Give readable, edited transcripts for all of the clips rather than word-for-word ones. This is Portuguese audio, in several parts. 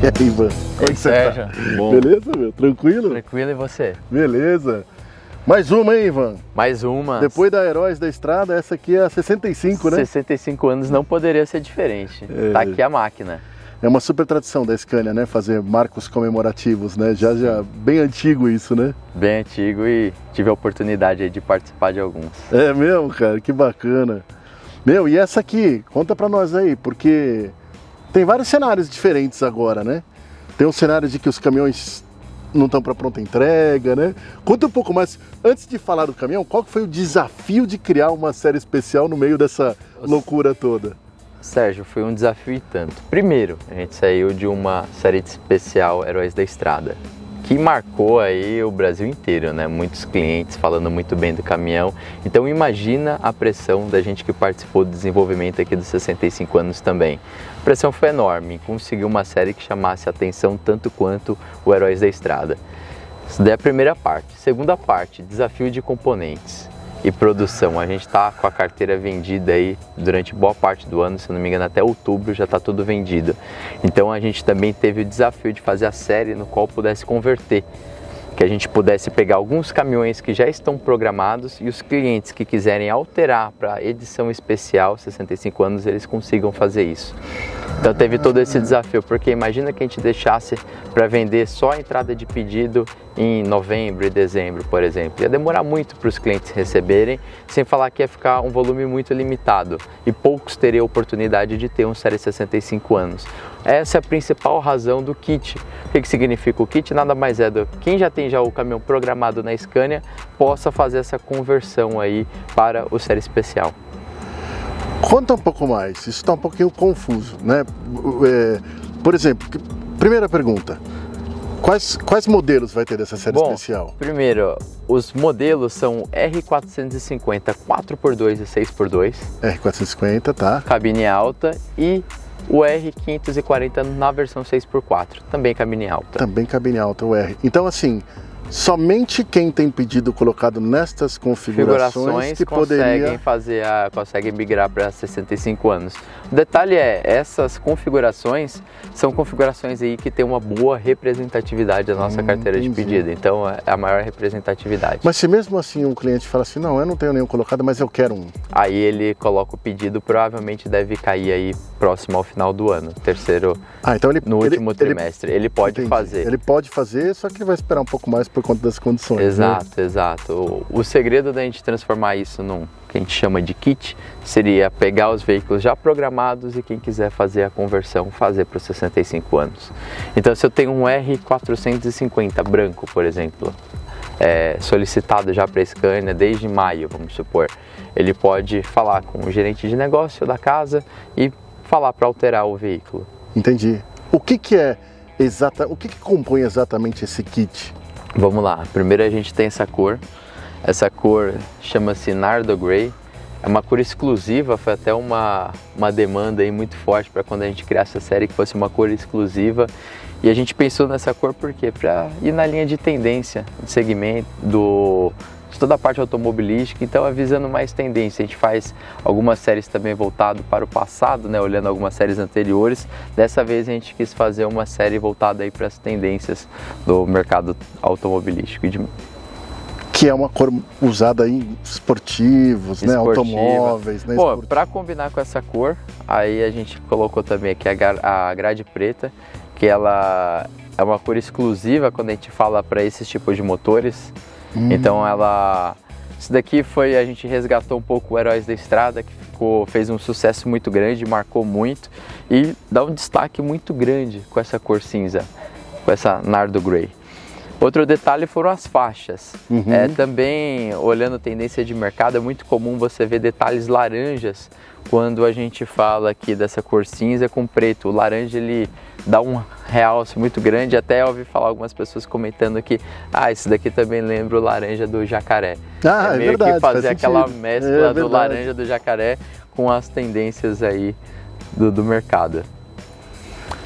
E aí, Ivan? Como é que você Sérgio? tá? Bom. Beleza, meu? Tranquilo? Tranquilo, e você? Beleza. Mais uma, hein, Ivan? Mais uma. Depois da Heróis da Estrada, essa aqui é a 65, né? 65 anos não poderia ser diferente. Tá aqui a máquina. É uma super tradição da Scania, né? Fazer marcos comemorativos, né? Já bem antigo isso, né? Bem antigo, e tive a oportunidade aí de participar de alguns. É mesmo, cara? Que bacana. Meu, e essa aqui? Conta pra nós aí, porque tem vários cenários diferentes agora, né? Tem um cenário de que os caminhões não estão para pronta entrega, né? Conta um pouco mais, antes de falar do caminhão, qual que foi o desafio de criar uma série especial no meio dessa loucura toda? Sérgio, foi um desafio e tanto. Primeiro, a gente saiu de uma série de especial Heróis da Estrada, que marcou aí o Brasil inteiro, né? Muitos clientes falando muito bem do caminhão. Então imagina a pressão da gente que participou do desenvolvimento aqui dos 65 anos também. A pressão foi enorme em conseguir uma série que chamasse a atenção tanto quanto o Heróis da Estrada. Isso daí é a primeira parte. Segunda parte, desafio de componentes e produção. A gente está com a carteira vendida aí durante boa parte do ano, se não me engano até outubro já está tudo vendido. Então a gente também teve o desafio de fazer a série no qual pudesse converter, que a gente pudesse pegar alguns caminhões que já estão programados e os clientes que quiserem alterar para edição especial 65 anos, eles consigam fazer isso. Então teve todo esse desafio, porque imagina que a gente deixasse para vender só a entrada de pedido em novembro e dezembro, por exemplo. Ia demorar muito para os clientes receberem, sem falar que ia ficar um volume muito limitado e poucos teriam oportunidade de ter um série 65 anos. Essa é a principal razão do kit. O que significa o kit? Nada mais é do quem já tem o caminhão programado na Scania possa fazer essa conversão aí para o série especial. Conta um pouco mais, isso está um pouquinho confuso, né? Por exemplo, primeira pergunta, quais modelos vai ter dessa série especial? Primeiro, os modelos são R450 4x2 e 6x2. R450, tá. Cabine alta, e o R540 na versão 6x4, também cabine alta. Também cabine alta, o R. Então assim, somente quem tem pedido colocado nestas configurações que conseguem migrar para 65 anos. O detalhe é, essas configurações são configurações aí que tem uma boa representatividade da nossa carteira de pedido, então é a maior representatividade. Mas se mesmo assim um cliente fala assim, não, eu não tenho nenhum colocado, mas eu quero um. Aí ele coloca o pedido, provavelmente deve cair aí próximo ao final do ano, então no último trimestre. Ele pode fazer. Ele pode fazer, só que ele vai esperar um pouco mais por conta das condições. Exato, né? Exato. O segredo da gente transformar isso num que a gente chama de kit seria pegar os veículos já programados e quem quiser fazer a conversão, fazer para os 65 anos. Então, se eu tenho um R450 branco, por exemplo, solicitado já para a Scania desde maio, vamos supor, ele pode falar com o gerente de negócio da casa e falar para alterar o veículo. Entendi. O que compõe exatamente esse kit? Vamos lá, primeiro a gente tem essa cor chama-se Nardo Grey, é uma cor exclusiva, foi até uma demanda aí muito forte para quando a gente criasse a série que fosse uma cor exclusiva, e a gente pensou nessa cor por quê? Para ir na linha de tendência, de segmento, de toda a parte automobilística, então avisando mais tendência. A gente faz algumas séries também voltado para o passado, né, olhando algumas séries anteriores. Dessa vez a gente quis fazer uma série voltada aí para as tendências do mercado automobilístico. Que é uma cor usada em esportivos, né, automóveis. Né, para combinar com essa cor, aí a gente colocou também aqui a grade preta, que ela é uma cor exclusiva quando a gente fala para esses tipos de motores. Então isso daqui a gente resgatou um pouco o Heróis da Estrada, que fez um sucesso muito grande, marcou muito e dá um destaque muito grande com essa cor cinza, com essa Nardo Grey. Outro detalhe foram as faixas. Também, olhando tendência de mercado, é muito comum você ver detalhes laranjas quando a gente fala aqui dessa cor cinza com preto. O laranja, ele dá um realce muito grande. Até ouvi falar algumas pessoas comentando que esse daqui também lembra o laranja do jacaré. É meio verdade, que fazer aquela mescla do laranja do jacaré com as tendências aí do mercado.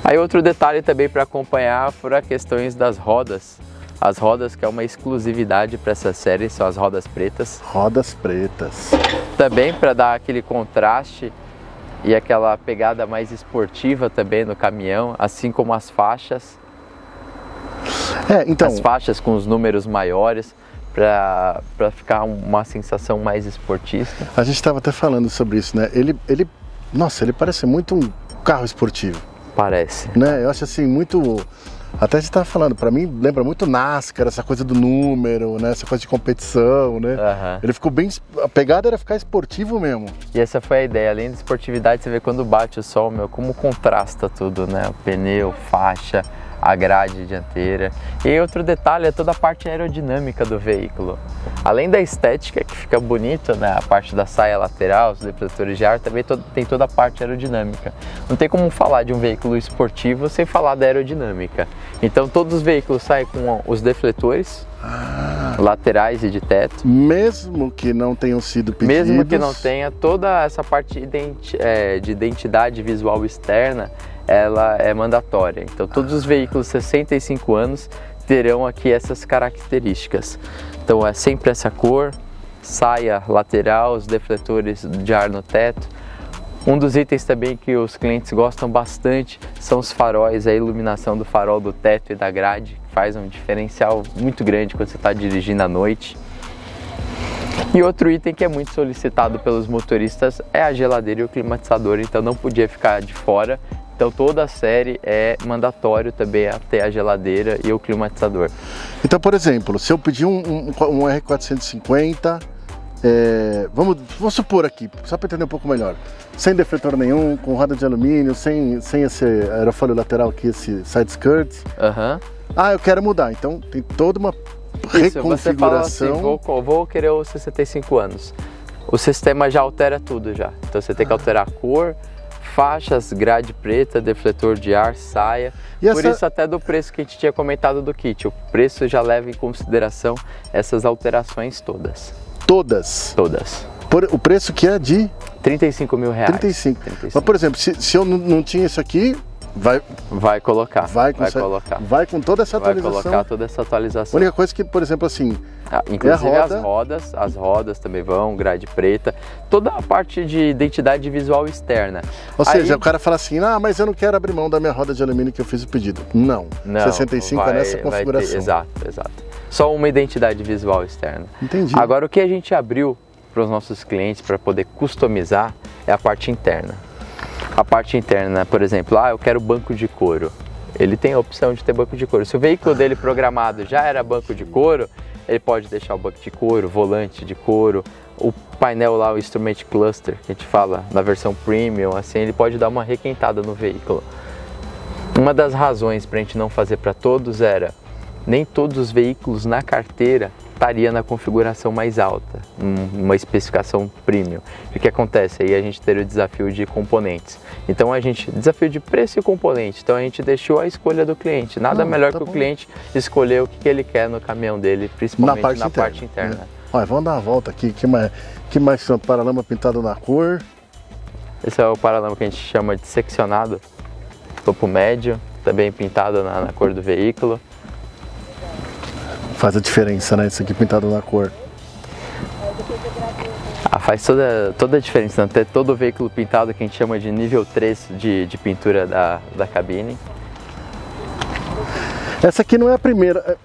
Aí outro detalhe também para acompanhar foram as questões das rodas. As rodas, que é uma exclusividade para essa série, são as rodas pretas. Rodas pretas. Também para dar aquele contraste e aquela pegada mais esportiva também no caminhão, assim como as faixas. Então, as faixas com os números maiores para ficar uma sensação mais esportista. A gente estava até falando sobre isso, né? Nossa, ele parece muito um carro esportivo. Parece. Né? Eu acho assim, muito... Até a gente estava falando, para mim lembra muito NASCAR, essa coisa do número, né? Essa coisa de competição, né? Uhum. Ele ficou bem... A pegada era ficar esportivo mesmo. E essa foi a ideia. Além da esportividade, você vê quando bate o sol, como contrasta tudo, né? O pneu, faixa, a grade dianteira. E outro detalhe é toda a parte aerodinâmica do veículo. Além da estética, que fica bonito, né? A parte da saia lateral, os defletores de ar, também tem toda a parte aerodinâmica. Não tem como falar de um veículo esportivo sem falar da aerodinâmica. Então todos os veículos saem com os defletores laterais e de teto. Mesmo que não tenham sido pedidos. Mesmo que não tenha, toda essa parte de identidade visual externa, ela é mandatória. Então todos os veículos 65 anos terão aqui essas características. Então é sempre essa cor, saia lateral, os defletores de ar no teto. Um dos itens também que os clientes gostam bastante são os faróis, a iluminação do farol do teto e da grade, que faz um diferencial muito grande quando você está dirigindo à noite. E outro item que é muito solicitado pelos motoristas é a geladeira e o climatizador, então não podia ficar de fora. Então toda a série é mandatório também ter a geladeira e o climatizador. Então, por exemplo, se eu pedir um R450, vamos supor aqui, só para entender um pouco melhor, sem defletor nenhum, com roda de alumínio, sem esse aerofólio lateral aqui, esse side skirt. Eu quero mudar, então tem toda uma reconfiguração. Você fala assim, vou querer os 65 anos. O sistema já altera tudo já. Então você tem que alterar a cor, faixas, grade preta, defletor de ar, saia. Por isso até do preço que a gente tinha comentado do kit. O preço já leva em consideração essas alterações todas. Todas? Todas. O preço que é de? 35 mil reais. 35. Mas, por exemplo, se eu não tinha isso aqui, vai colocar. Vai com toda essa atualização. Vai colocar toda essa atualização. A única coisa que, por exemplo, assim... inclusive as rodas também vão, grade preta, toda a parte de identidade visual externa. Ou seja, o cara fala assim, mas eu não quero abrir mão da minha roda de alumínio que eu fiz o pedido. Não 65 é nessa configuração. Exato. Só uma identidade visual externa. Entendi. Agora, o que a gente abriu para os nossos clientes para poder customizar é a parte interna. A parte interna, por exemplo, eu quero banco de couro. Ele tem a opção de ter banco de couro. Se o veículo dele programado já era banco de couro, ele pode deixar o banco de couro, volante de couro, o painel lá, o Instrument Cluster, que a gente fala na versão Premium, assim, ele pode dar uma requentada no veículo. Uma das razões para a gente não fazer para todos era, nem todos os veículos na carteira estaria na configuração mais alta, uma especificação premium. O que acontece? Aí a gente teria o desafio de componentes. Então desafio de preço e componente, então a gente deixou a escolha do cliente. Nada melhor que o cliente escolher o que ele quer no caminhão dele, principalmente na parte interna. Vamos dar uma volta aqui, que mais são paralama pintado na cor? Esse é o paralama que a gente chama de seccionado, topo médio, também pintado na cor do veículo. Faz a diferença, né? Isso aqui pintado na cor. Faz toda a diferença, ter todo o veículo pintado que a gente chama de nível 3 de pintura da cabine. Essa aqui não é a primeira.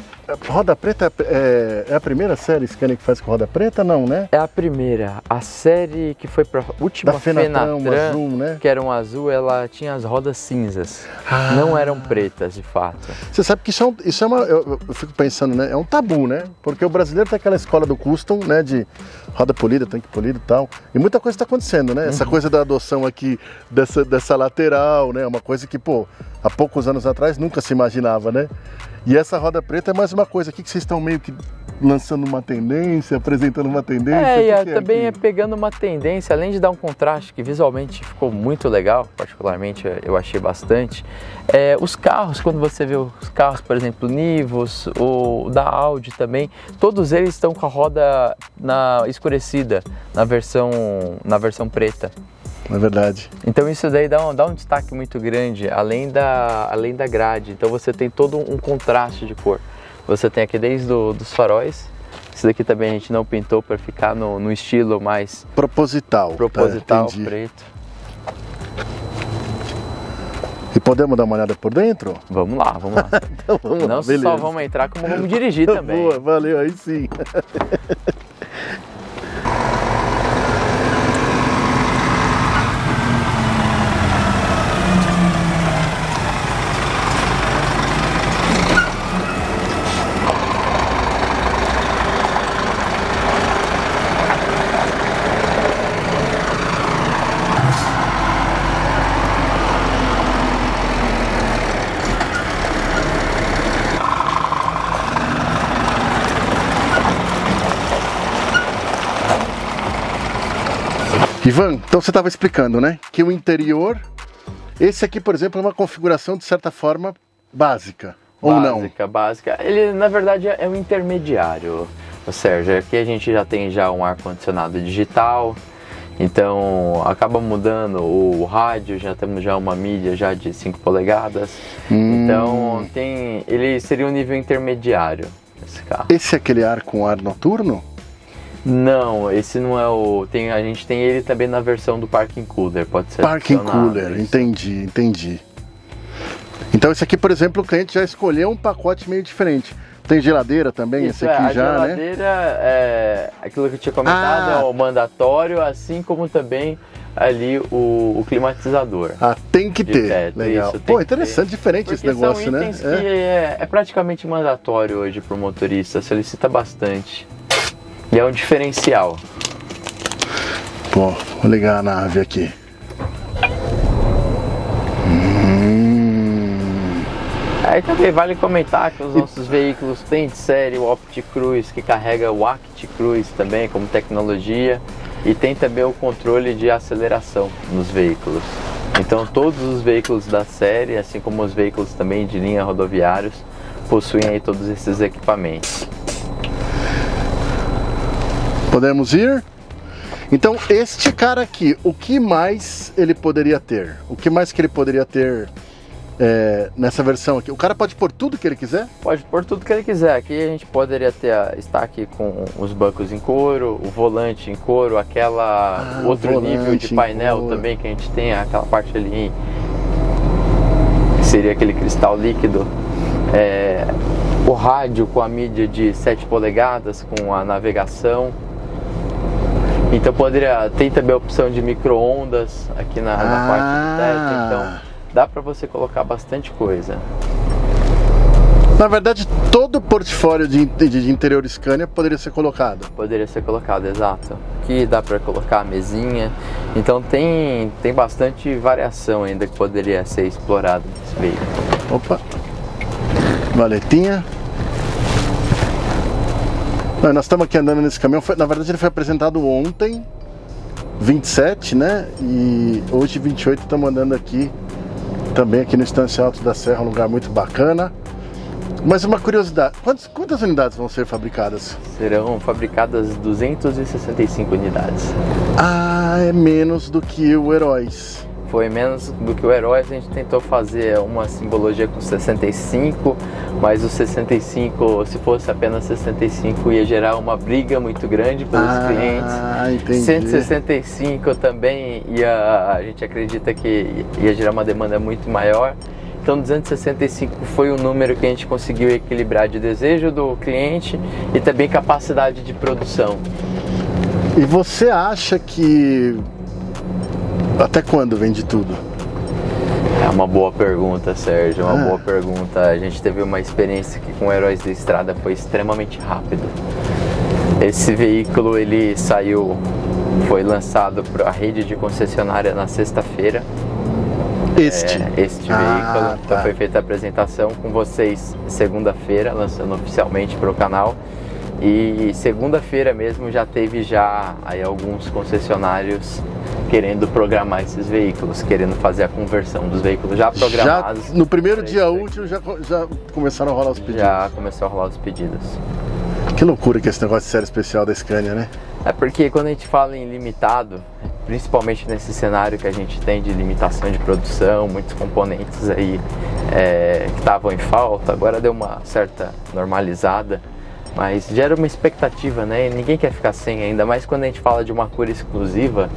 Roda preta é a primeira série Scania que faz com roda preta? Não, né? É a primeira. A série que foi para a última Fenatran, azul, né? Que era um azul, ela tinha as rodas cinzas. Não eram pretas, de fato. Você sabe que isso é eu fico pensando, né? É um tabu, né? Porque o brasileiro tem aquela escola do custom, né? De roda polida, tanque polido e tal. E muita coisa está acontecendo, né? Essa coisa da adoção aqui dessa lateral, né? Uma coisa que, há poucos anos atrás nunca se imaginava, né? E essa roda preta é mais uma coisa aqui que vocês estão meio que lançando uma tendência, apresentando uma tendência. Também é pegando uma tendência, além de dar um contraste que visualmente ficou muito legal, particularmente eu achei bastante. Os carros, quando você vê os carros, por exemplo, Nivus, ou da Audi também, todos eles estão com a roda escurecida, na versão preta. É verdade. Então isso daí dá um destaque muito grande, além da grade. Então você tem todo um contraste de cor. Você tem aqui desde dos faróis. Esse daqui também a gente não pintou para ficar no estilo mais proposital, preto. Podemos dar uma olhada por dentro? Vamos lá, vamos lá. Então, vamos lá, Não beleza. só vamos entrar, como vamos dirigir também. Boa, valeu, aí sim. Ivan, então você estava explicando, né? Que o interior, esse aqui, por exemplo, é uma configuração de certa forma básica, ou não? Básica. Ele, na verdade, é um intermediário, Sérgio. Aqui a gente já tem um ar-condicionado digital, então acaba mudando o rádio, já temos uma mídia de 5 polegadas. Então ele seria um nível intermediário, esse carro. Esse é aquele ar com ar noturno? Não, esse não é o... a gente tem ele também na versão do Parking Cooler, pode ser Parking Cooler, entendi. Então esse aqui, por exemplo, o cliente já escolheu um pacote meio diferente. Tem geladeira também, Isso, esse aqui já, né? A geladeira é aquilo que eu tinha comentado, é o mandatório, assim como também ali o climatizador. Tem que ter, teto, legal. Isso, Pô, interessante, diferente esse negócio, né? Que é praticamente mandatório hoje para o motorista, solicita bastante. E é um diferencial. Pô, vou ligar a nave aqui. Aí também vale comentar que os nossos veículos têm de série o OptiCruise, que carrega o ActiCruise também como tecnologia, e tem também o controle de aceleração nos veículos. Então todos os veículos da série, assim como os veículos também de linha rodoviários, possuem aí todos esses equipamentos. Podemos ir? Então, este cara aqui, o que mais ele poderia ter? O que mais que ele poderia ter nessa versão aqui? O cara pode pôr tudo que ele quiser? Pode pôr tudo que ele quiser. Aqui a gente poderia estar aqui com os bancos em couro, o volante em couro, outro nível de painel também que a gente tem, aquela parte ali, que seria aquele cristal líquido. O rádio com a mídia de 7 polegadas, com a navegação. Então tem também a opção de micro-ondas aqui na parte do teto, então dá para você colocar bastante coisa. Na verdade, todo o portfólio de interior Scania poderia ser colocado. Poderia ser colocado, exato. Aqui dá para colocar a mesinha, então tem bastante variação ainda que poderia ser explorada nesse veículo. Opa, valetinha. Nós estamos aqui andando nesse caminhão, na verdade ele foi apresentado ontem, 27, né? E hoje, 28, estamos andando aqui, também aqui no Estância Alto da Serra, um lugar muito bacana. Mas uma curiosidade, quantas unidades vão ser fabricadas? Serão fabricadas 265 unidades. É menos do que o Heróis. Foi menos do que o Heróis, a gente tentou fazer uma simbologia com 65, mas o 65, se fosse apenas 65, ia gerar uma briga muito grande pelos clientes. Entendi. 165 também a gente acredita que ia gerar uma demanda muito maior. Então 265 foi o número que a gente conseguiu equilibrar de desejo do cliente e também capacidade de produção. E você acha que até quando vende tudo? É uma boa pergunta, Sérgio, é uma boa pergunta. A gente teve uma experiência que com o Heróis da Estrada foi extremamente rápido. Esse veículo ele foi lançado para a rede de concessionária na sexta-feira. Este veículo, então foi feita a apresentação com vocês segunda-feira, lançando oficialmente para o canal. E segunda-feira mesmo já teve aí alguns concessionários querendo programar esses veículos, querendo fazer a conversão dos veículos já programados. No primeiro dia útil já começaram a rolar os pedidos? Já começou a rolar os pedidos. Que loucura que esse negócio de série especial da Scania, né? É porque quando a gente fala em limitado, principalmente nesse cenário que a gente tem de limitação de produção, muitos componentes aí que estavam em falta, agora deu uma certa normalizada. Mas gera uma expectativa, né? E ninguém quer ficar sem, ainda mais quando a gente fala de uma cor exclusiva,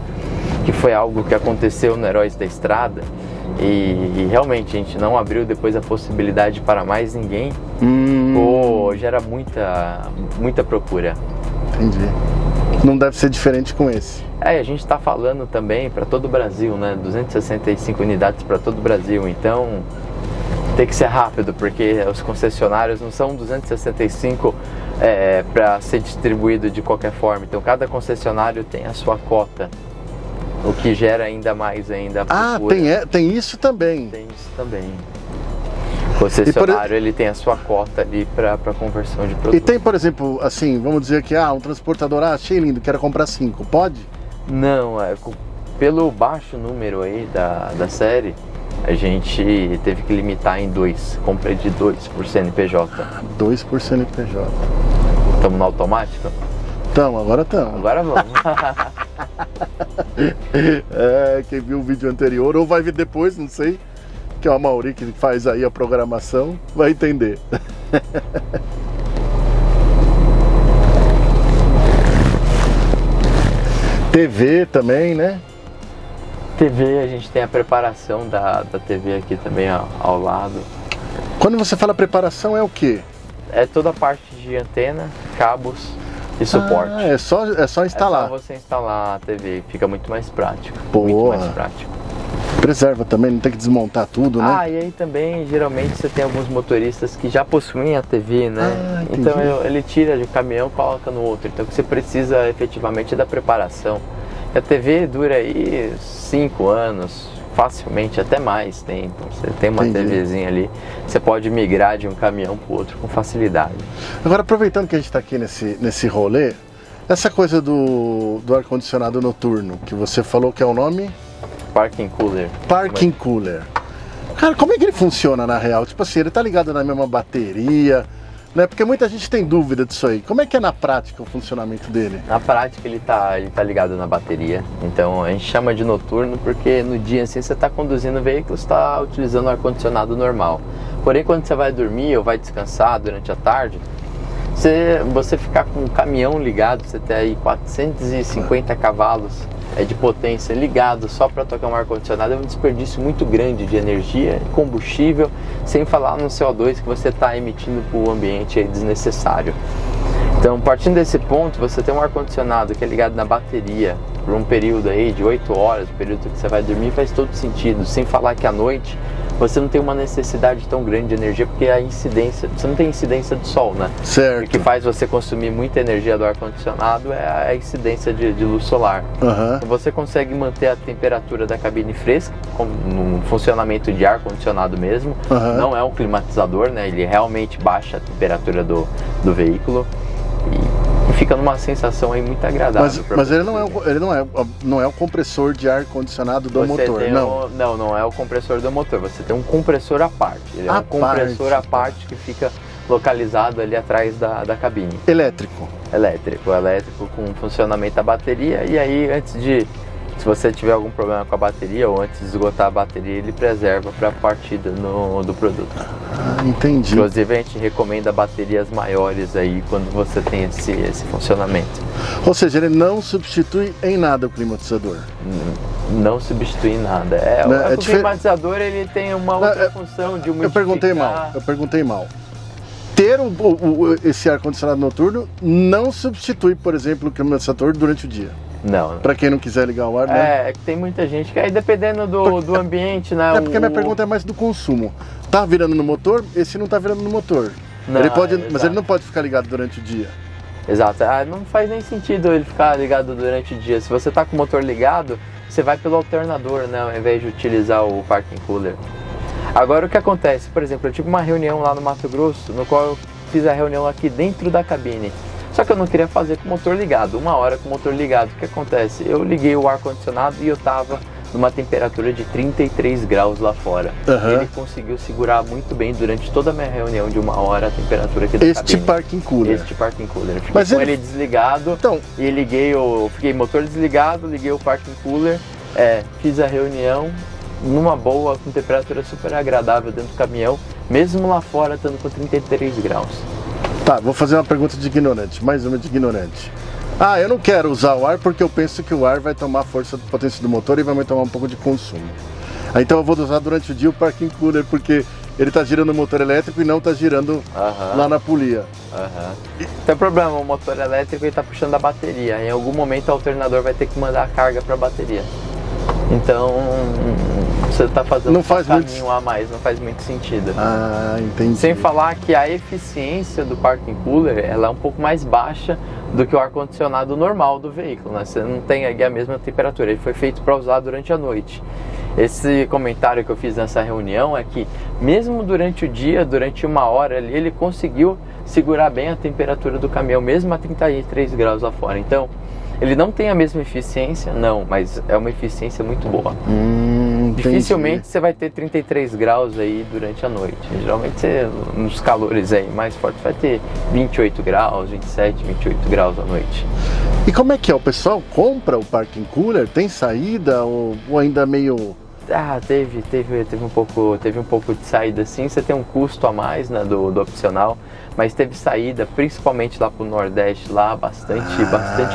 que foi algo que aconteceu no Heróis da Estrada. e realmente a gente não abriu depois a possibilidade para mais ninguém, pô, gera muita procura. Entendi. Não deve ser diferente com esse. A gente está falando também para todo o Brasil, né? 265 unidades para todo o Brasil, então tem que ser rápido, porque os concessionários não são 265 para ser distribuído de qualquer forma, então cada concessionário tem a sua cota, o que gera ainda mais a procura. Tem isso também. Tem isso também. O concessionário ele tem a sua cota ali para conversão de produto. E tem, por exemplo, assim, vamos dizer que um transportador, achei lindo, quero comprar 5, pode? Não, pelo baixo número aí da série, a gente teve que limitar em 2, compra de 2 por CNPJ. 2 por CNPJ. Estamos no automático? Agora estamos. Agora vamos. Quem viu o vídeo anterior, ou vai ver depois, não sei, que é o Mauri que faz aí a programação, vai entender. TV também, né? TV, a gente tem a preparação da TV aqui também ao lado. Quando você fala preparação, é o quê? É toda a parte de antena, cabos e suporte. É só instalar. É só você instalar a TV, fica muito mais prático. Boa. Muito mais prático. Preserva também, não tem que desmontar tudo, né? E aí também, geralmente, você tem alguns motoristas que já possuem a TV, né? Então ele tira de um caminhão e coloca no outro. Então você precisa efetivamente da preparação. A TV dura aí 5 anos, facilmente, até mais tempo. Você tem uma TVzinha ali, você pode migrar de um caminhão para o outro com facilidade. Agora, aproveitando que a gente está aqui nesse rolê, essa coisa do ar-condicionado noturno, que você falou que é o nome? Parking Cooler. Parking Cooler. Cara, como é que ele funciona na real? Tipo assim, ele tá ligado na mesma bateria, né? Porque muita gente tem dúvida disso aí. Como é que é na prática o funcionamento dele? Na prática ele tá ligado na bateria. Então a gente chama de noturno porque no dia assim você está conduzindo o veículo, você está utilizando o ar-condicionado normal. Porém, quando você vai dormir ou vai descansar durante a tarde, você ficar com o caminhão ligado, você tem aí 450 cavalos de potência ligado só para tocar um ar-condicionado, é um desperdício muito grande de energia, combustível, sem falar no CO2 que você está emitindo para o ambiente desnecessário. Então, partindo desse ponto, você tem um ar-condicionado que é ligado na bateria por um período aí de 8 horas, o período que você vai dormir, faz todo sentido, sem falar que à noite você não tem uma necessidade tão grande de energia, porque a incidência, você não tem incidência do sol, né? Certo. O que faz você consumir muita energia do ar-condicionado é a incidência de luz solar. Então você consegue manter a temperatura da cabine fresca, como no funcionamento de ar-condicionado mesmo. Não é um climatizador, né? Ele realmente baixa a temperatura do veículo. E fica numa sensação aí muito agradável. Mas ele não é o compressor de ar condicionado do motor, não? Não é o compressor do motor. Você tem um compressor à parte. Ele é um compressor à parte que fica localizado ali atrás da cabine. Elétrico com funcionamento da bateria. E aí, se você tiver algum problema com a bateria ou antes de esgotar a bateria, ele preserva para a partida do produto. Entendi. Inclusive a gente recomenda baterias maiores aí quando você tem esse funcionamento. Ou seja, ele não substitui em nada o climatizador? Não substitui em nada. O climatizador ele tem uma outra função de umidificar. Eu perguntei mal. Ter esse ar-condicionado noturno não substitui, por exemplo, o climatizador durante o dia? Não. Pra quem não quiser ligar o ar, né? É que tem muita gente que aí dependendo do ambiente, né? Porque a minha pergunta é mais do consumo. Tá virando no motor? Esse não tá virando no motor. Não, mas ele não pode ficar ligado durante o dia. Exato. Não faz nem sentido ele ficar ligado durante o dia. Se você tá com o motor ligado, você vai pelo alternador, né? Ao invés de utilizar o parking cooler. Agora o que acontece? Por exemplo, eu tive uma reunião lá no Mato Grosso, no qual eu fiz a reunião aqui dentro da cabine. Só que eu não queria fazer com o motor ligado, 1 hora com o motor ligado. O que acontece? Eu liguei o ar-condicionado e eu estava numa temperatura de 33 graus lá fora. Ele conseguiu segurar muito bem durante toda a minha reunião de 1 hora a temperatura aqui da cabine. Este parking cooler. Eu fiquei com ele desligado e fiquei motor desligado, liguei o parking cooler, fiz a reunião numa boa, com temperatura super agradável dentro do caminhão, mesmo lá fora estando com 33 graus. Tá, vou fazer uma pergunta de ignorante, mais uma de ignorante. Eu não quero usar o ar porque eu penso que o ar vai tomar força da potência do motor e vai aumentar um pouco de consumo. Então eu vou usar durante o dia o parking cooler, porque ele tá girando o motor elétrico e não tá girando lá na polia. Tem problema, o motor elétrico ele tá puxando a bateria. Em algum momento o alternador vai ter que mandar a carga para a bateria. Então você tá fazendo um caminho a mais, não faz muito sentido. Ah, entendi. Sem falar que a eficiência do parking cooler ela é um pouco mais baixa do que o ar-condicionado normal do veículo, né? Você não tem aqui a mesma temperatura, ele foi feito para usar durante a noite. Esse comentário que eu fiz nessa reunião é que mesmo durante o dia, durante 1 hora ali, ele conseguiu segurar bem a temperatura do caminhão, mesmo a 33 graus lá fora. Então, ele não tem a mesma eficiência, não, mas é uma eficiência muito boa. Dificilmente você vai ter 33 graus aí durante a noite. Geralmente você, nos calores aí mais fortes, vai ter 28 graus, 27, 28 graus à noite. E como é que é? O pessoal compra o parking cooler? Tem saída ou ainda meio... Ah, teve um pouco de saída sim. Você tem um custo a mais, né, do opcional, mas teve saída, principalmente lá pro Nordeste, lá bastante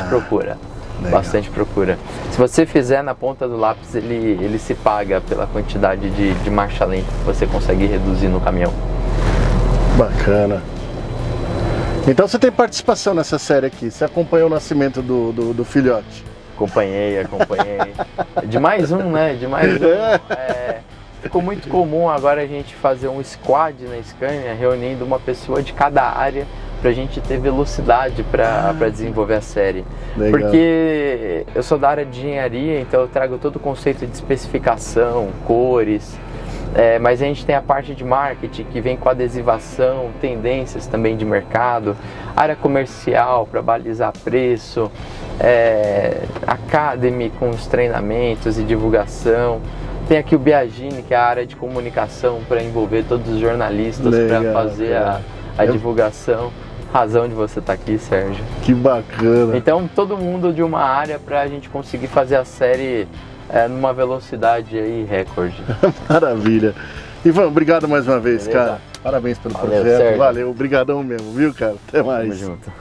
procura. Legal. Bastante procura. Se você fizer na ponta do lápis, ele se paga pela quantidade de marcha lenta que você consegue reduzir no caminhão. Bacana. Então você tem participação nessa série aqui, você acompanhou o nascimento do filhote? Acompanhei. De mais um, né? De mais um. Ficou muito comum agora a gente fazer um squad na Scania, reunindo uma pessoa de cada área pra gente ter velocidade para desenvolver a série. Legal. Porque eu sou da área de engenharia, então eu trago todo o conceito de especificação, cores, mas a gente tem a parte de marketing que vem com adesivação, tendências também de mercado, área comercial para balizar preço, Academy com os treinamentos e divulgação. Tem aqui o Biagini, que é a área de comunicação para envolver todos os jornalistas para fazer a divulgação. Razão de você estar aqui, Sérgio. Que bacana. Então todo mundo de uma área para a gente conseguir fazer a série numa velocidade aí recorde. Maravilha. Ivan, obrigado mais uma vez, cara. Parabéns pelo projeto. Sérgio. Valeu, obrigadão mesmo, viu, cara? Até mais. Tamo junto.